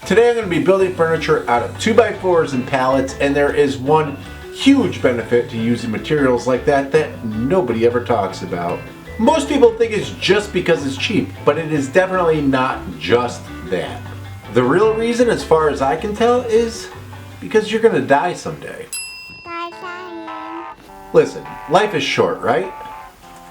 Today I'm going to be building furniture out of 2x4s and pallets, and there is one huge benefit to using materials like that nobody ever talks about. Most people think it's just because it's cheap, but it is definitely not just that. The real reason, as far as I can tell, is because you're going to die someday. Listen, life is short, right?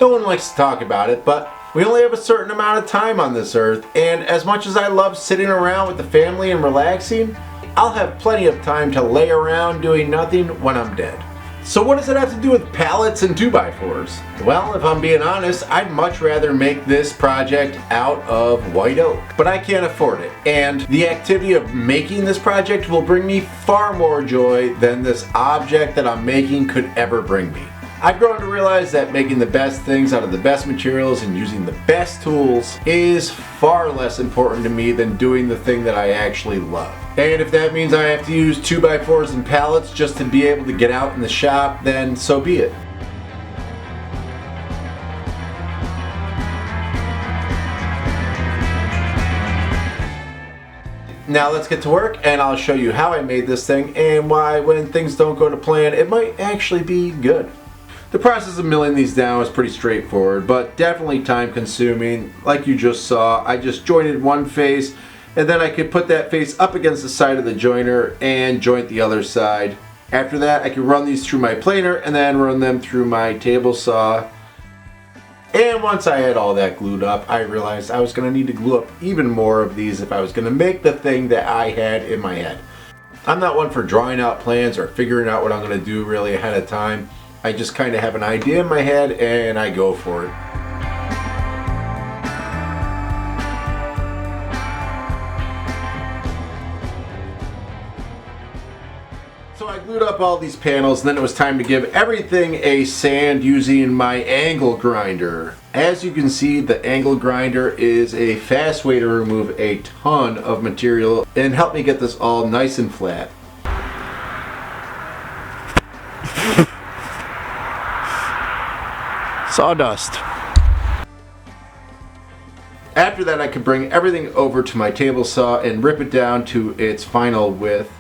No one likes to talk about it, but we only have a certain amount of time on this earth, and as much as I love sitting around with the family and relaxing, I'll have plenty of time to lay around doing nothing when I'm dead. So what does it have to do with pallets and 2x4s? Well, if I'm being honest, I'd much rather make this project out of white oak, but I can't afford it. And the activity of making this project will bring me far more joy than this object that I'm making could ever bring me. I've grown to realize that making the best things out of the best materials and using the best tools is far less important to me than doing the thing that I actually love. And if that means I have to use 2x4s and pallets just to be able to get out in the shop, then so be it. Now let's get to work, and I'll show you how I made this thing and why when things don't go to plan, it might actually be good. The process of milling these down was pretty straightforward, but definitely time consuming. Like you just saw, I just jointed one face, and then I could put that face up against the side of the joiner and joint the other side. After that, I could run these through my planer and then run them through my table saw. And once I had all that glued up, I realized I was going to need to glue up even more of these if I was going to make the thing that I had in my head. I'm not one for drawing out plans or figuring out what I'm going to do really ahead of time. I just kind of have an idea in my head and I go for it. So I glued up all these panels, and then it was time to give everything a sand using my angle grinder. As you can see, the angle grinder is a fast way to remove a ton of material and help me get this all nice and flat. Sawdust. After that, I could bring everything over to my table saw and rip it down to its final width.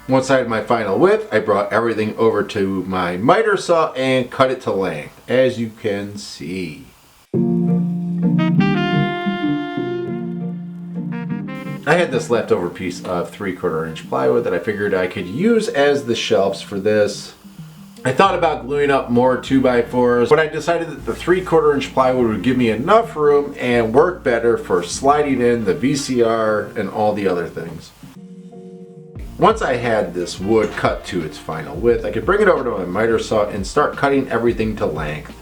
Once I had my final width, I brought everything over to my miter saw and cut it to length, as you can see. I had this leftover piece of 3/4 inch plywood that I figured I could use as the shelves for this. I thought about gluing up more 2x4s, but I decided that the 3/4 inch plywood would give me enough room and work better for sliding in the VCR and all the other things. Once I had this wood cut to its final width, I could bring it over to my miter saw and start cutting everything to length.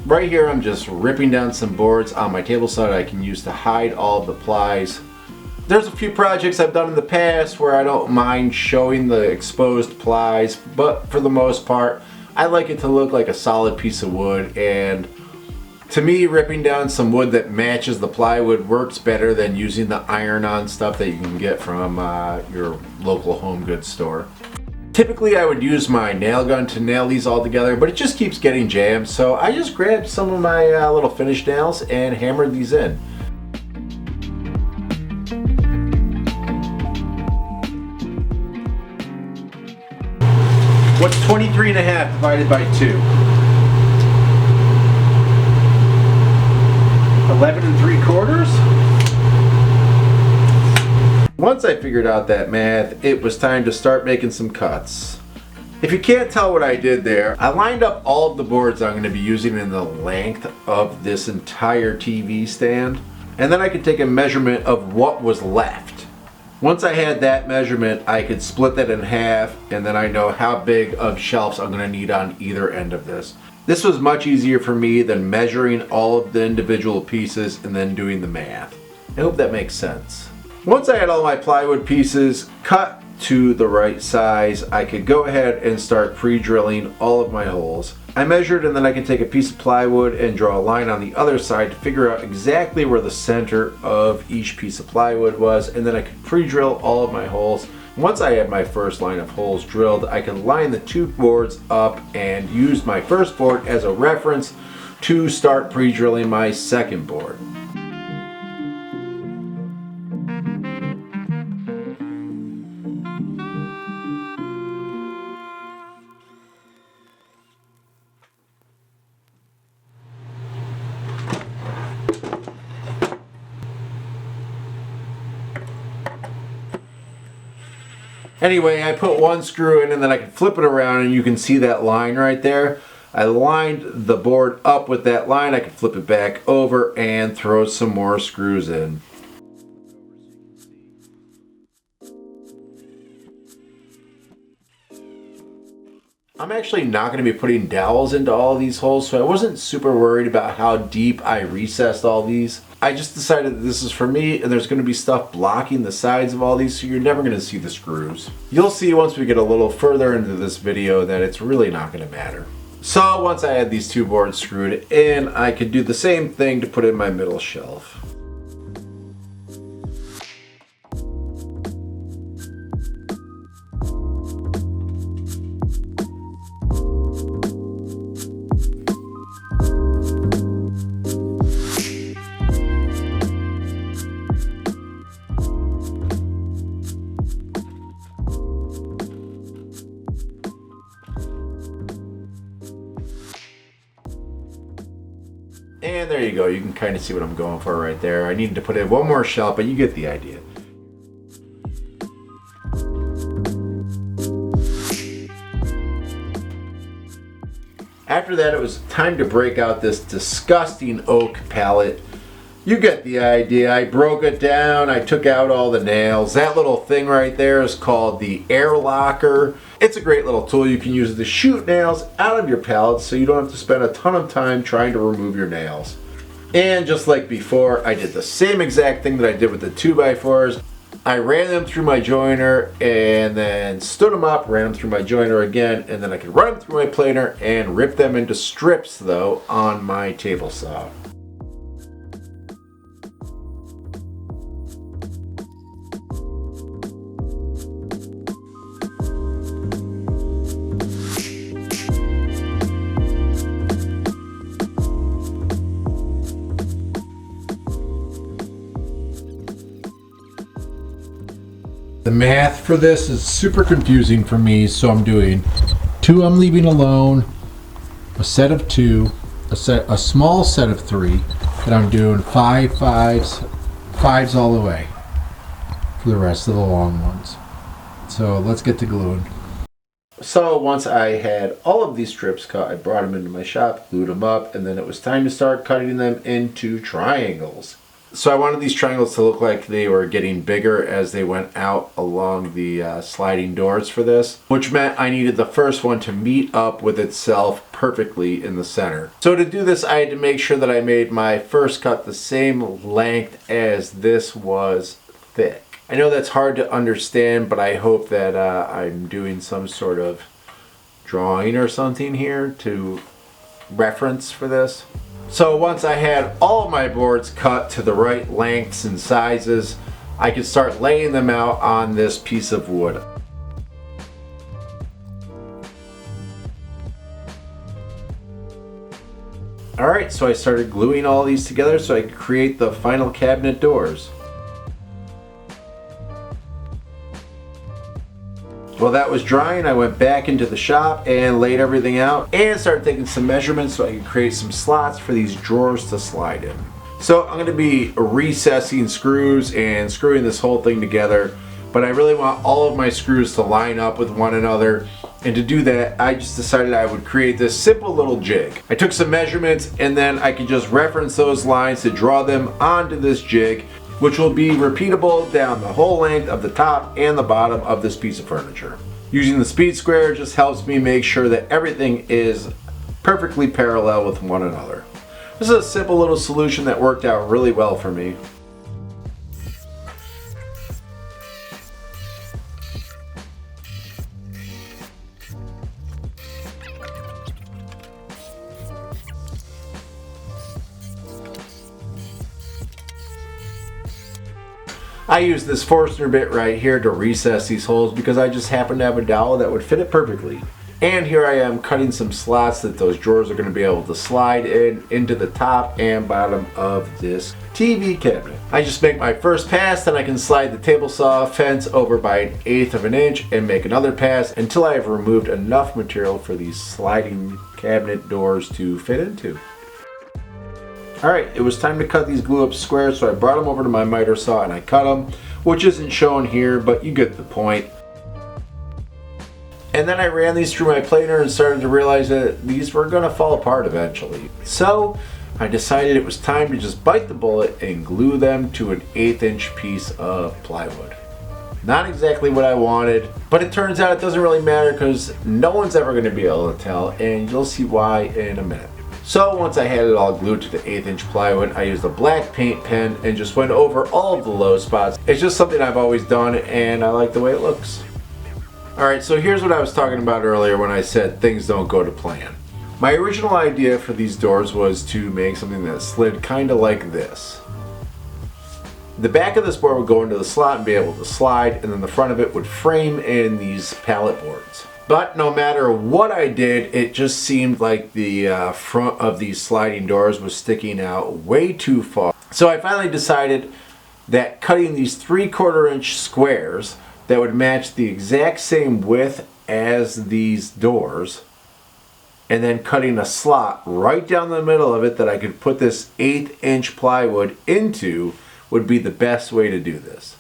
Right here I'm just ripping down some boards on my table saw that I can use to hide all of the plies. There's a few projects I've done in the past where I don't mind showing the exposed plies, but for the most part I like it to look like a solid piece of wood, and to me ripping down some wood that matches the plywood works better than using the iron-on stuff that you can get from your local home goods store. Typically I would use my nail gun to nail these all together, but it just keeps getting jammed, so I just grabbed some of my little finish nails and hammered these in. What's 23.5 divided by 2? 11 3/4? Once I figured out that math, it was time to start making some cuts. If you can't tell what I did there, I lined up all of the boards I'm going to be using in the length of this entire TV stand, and then I could take a measurement of what was left. Once I had that measurement, I could split that in half, and then I know how big of shelves I'm going to need on either end of this. This was much easier for me than measuring all of the individual pieces and then doing the math. I hope that makes sense. Once I had all my plywood pieces cut to the right size, I could go ahead and start pre-drilling all of my holes. I measured, and then I could take a piece of plywood and draw a line on the other side to figure out exactly where the center of each piece of plywood was, and then I could pre-drill all of my holes Once I had my first line of holes drilled, I could line the two boards up and use my first board as a reference to start pre-drilling my second board. Anyway, I put one screw in and then I can flip it around and you can see that line right there. I lined the board up with that line. I can flip it back over and throw some more screws in. I'm actually not going to be putting dowels into all these holes, so I wasn't super worried about how deep I recessed all these. I just decided that this is for me, and there's going to be stuff blocking the sides of all these, so you're never going to see the screws. You'll see once we get a little further into this video that it's really not going to matter. So once I had these two boards screwed in, I could do the same thing to put in my middle shelf. And there you go, you can kind of see what I'm going for right there. I needed to put in one more shelf, but you get the idea. After that, it was time to break out this disgusting oak pallet. You get the idea. I broke it down, I took out all the nails. That little thing right there is called the air locker. It's a great little tool you can use to shoot nails out of your pallets so you don't have to spend a ton of time trying to remove your nails. And just like before, I did the same exact thing that I did with the 2x4s. I ran them through my joiner and then stood them up, ran them through my joiner again, and then I could run them through my planer and rip them into strips though on my table saw. The math for this is super confusing for me, so I'm doing 2 I'm leaving alone, a set of 2, a small set of 3, and I'm doing 5 5s all the way for the rest of the long ones. So let's get to gluing. So once I had all of these strips cut, I brought them into my shop, glued them up, and then it was time to start cutting them into triangles. So I wanted these triangles to look like they were getting bigger as they went out along the sliding doors for this, which meant I needed the first one to meet up with itself perfectly in the center. So to do this, I had to make sure that I made my first cut the same length as this was thick. I know that's hard to understand, but I hope that I'm doing some sort of drawing or something here to reference for this. So once I had all of my boards cut to the right lengths and sizes, I could start laying them out on this piece of wood. Alright, so I started gluing all these together so I could create the final cabinet doors. While that was drying, I went back into the shop and laid everything out and started taking some measurements so I could create some slots for these drawers to slide in. So I'm going to be recessing screws and screwing this whole thing together, but I really want all of my screws to line up with one another, and to do that I just decided I would create this simple little jig. I took some measurements and then I could just reference those lines to draw them onto this jig, which will be repeatable down the whole length of the top and the bottom of this piece of furniture. Using the speed square just helps me make sure that everything is perfectly parallel with one another. This is a simple little solution that worked out really well for me. I use this Forstner bit right here to recess these holes because I just happen to have a dowel that would fit it perfectly. And here I am cutting some slots that those drawers are going to be able to slide into the top and bottom of this TV cabinet. I just make my first pass, then I can slide the table saw fence over by 1/8 of an inch and make another pass until I have removed enough material for these sliding cabinet doors to fit into. Alright, it was time to cut these glue up squares, so I brought them over to my miter saw and I cut them, which isn't shown here, but you get the point. And then I ran these through my planer and started to realize that these were going to fall apart eventually. So I decided it was time to just bite the bullet and glue them to an 1/8 inch piece of plywood. Not exactly what I wanted, but it turns out it doesn't really matter because no one's ever going to be able to tell, and you'll see why in a minute. So once I had it all glued to the 1/8 inch plywood, I used a black paint pen and just went over all of the low spots. It's just something I've always done and I like the way it looks. Alright, so here's what I was talking about earlier when I said things don't go to plan. My original idea for these doors was to make something that slid kind of like this. The back of this board would go into the slot and be able to slide, and then the front of it would frame in these pallet boards. But no matter what I did, it just seemed like the front of these sliding doors was sticking out way too far. So I finally decided that cutting these 3/4 inch squares that would match the exact same width as these doors, and then cutting a slot right down the middle of it that I could put this 1/8 inch plywood into would be the best way to do this.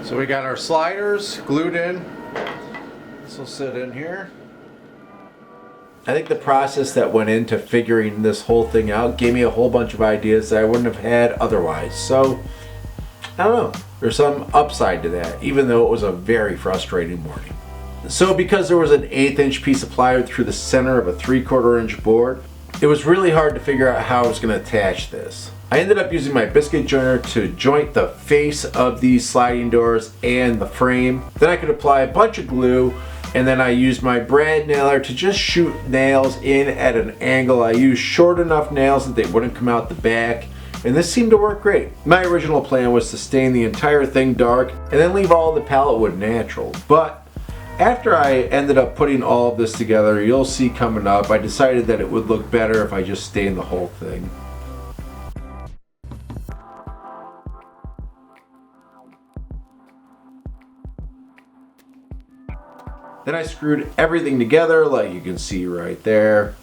So we got our sliders glued in. This will sit in here. I think the process that went into figuring this whole thing out gave me a whole bunch of ideas that I wouldn't have had otherwise. So, I don't know. There's some upside to that, even though it was a very frustrating morning. So because there was an 1/8 inch piece of plywood through the center of a 3/4 inch board, it was really hard to figure out how I was going to attach this. I ended up using my biscuit joiner to joint the face of these sliding doors and the frame. Then I could apply a bunch of glue, and then I used my brad nailer to just shoot nails in at an angle. I used short enough nails that they wouldn't come out the back, and this seemed to work great. My original plan was to stain the entire thing dark and then leave all the pallet wood natural, but after I ended up putting all of this together, you'll see coming up, I decided that it would look better if I just stained the whole thing. Then I screwed everything together like you can see right there.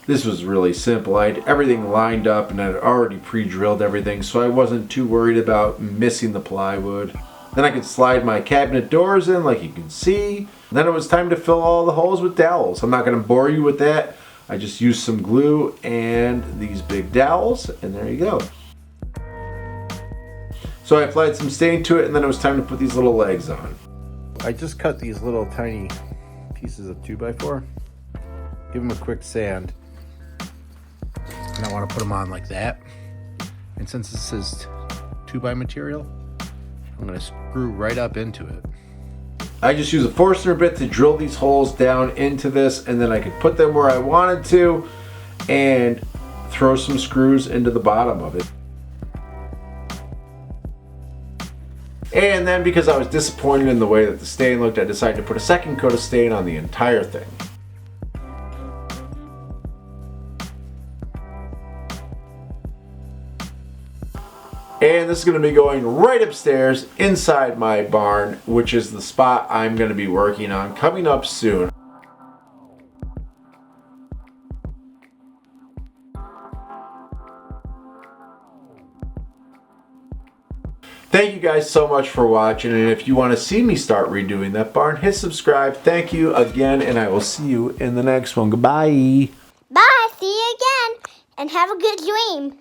This was really simple. I had everything lined up and I had already pre-drilled everything, so I wasn't too worried about missing the plywood. Then I could slide my cabinet doors in like you can see. Then it was time to fill all the holes with dowels. I'm not going to bore you with that. I just used some glue and these big dowels, and there you go. So I applied some stain to it, and then it was time to put these little legs on. I just cut these little tiny pieces of 2x4, give them a quick sand, and I want to put them on like that. And since this is 2x material, I'm going to screw right up into it. I just use a Forstner bit to drill these holes down into this, and then I could put them where I wanted to and throw some screws into the bottom of it. And then because I was disappointed in the way that the stain looked, I decided to put a second coat of stain on the entire thing. And this is going to be going right upstairs inside my barn, which is the spot I'm going to be working on coming up soon. Thank you guys so much for watching, and if you want to see me start redoing that barn, hit subscribe. Thank you again, and I will see you in the next one. Goodbye. Bye. See you again, and have a good dream.